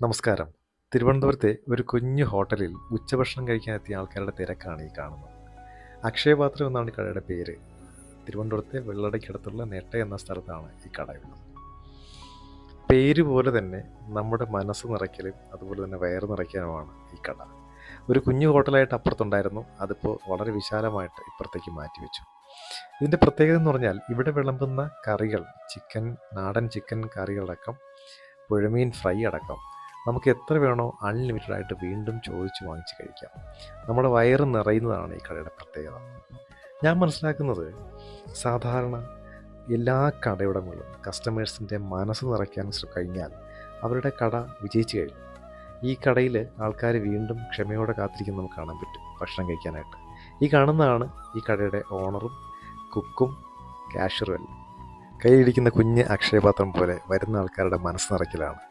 നമസ്കാരം. തിരുവനന്തപുരത്തെ ഒരു കുഞ്ഞു ഹോട്ടലിൽ ഉച്ചഭക്ഷണം കഴിക്കാനെത്തിയ ആൾക്കാരുടെ തിരക്കാണ് ഈ കാണുന്നത്. അക്ഷയപാത്രം എന്നാണ് ഈ കടയുടെ പേര്. തിരുവനന്തപുരത്തെ വെള്ളടയ്ക്കടുത്തുള്ള നെട്ട എന്ന സ്ഥലത്താണ് ഈ കടയുള്ളത്. പേര് പോലെ തന്നെ നമ്മുടെ മനസ്സ് നിറയ്ക്കലും അതുപോലെ തന്നെ വയറ് നിറയ്ക്കാനുമാണ് ഈ കട. ഒരു കുഞ്ഞു ഹോട്ടലായിട്ട് അപ്പുറത്തുണ്ടായിരുന്നു. അതിപ്പോൾ വളരെ വിശാലമായിട്ട് ഇപ്പുറത്തേക്ക് മാറ്റിവെച്ചു. ഇതിൻ്റെ പ്രത്യേകത എന്ന് പറഞ്ഞാൽ ഇവിടെ വിളമ്പുന്ന കറികൾ നാടൻ ചിക്കൻ കറികളടക്കം പുഴമീൻ ഫ്രൈ അടക്കം നമുക്ക് എത്ര വേണോ അൺലിമിറ്റഡ് ആയിട്ട് വീണ്ടും ചോദിച്ച് വാങ്ങിച്ച് കഴിക്കാം. നമ്മുടെ വയറ് നിറയുന്നതാണ് ഈ കടയുടെ പ്രത്യേകത. ഞാൻ മനസ്സിലാക്കുന്നത് സാധാരണ എല്ലാ കടയുടമകളും കസ്റ്റമേഴ്സിൻ്റെ മനസ്സ് നിറയ്ക്കാൻ കഴിഞ്ഞാൽ അവരുടെ കട വിജയിച്ചു കഴിഞ്ഞു. ഈ കടയിൽ ആൾക്കാർ വീണ്ടും ക്ഷമയോടെ കാത്തിരിക്കുന്നത് നമുക്ക് കാണാൻ പറ്റും ഭക്ഷണം കഴിക്കാനായിട്ട്. ഈ കാണുന്നതാണ് ഈ കടയുടെ ഓണറും കുക്കും ക്യാഷ്യറും എല്ലാം. കയ്യിലിരിക്കുന്ന കുഞ്ഞ് അക്ഷയപാത്രം പോലെ വരുന്ന ആൾക്കാരുടെ മനസ്സ് നിറയ്ക്കലാണ്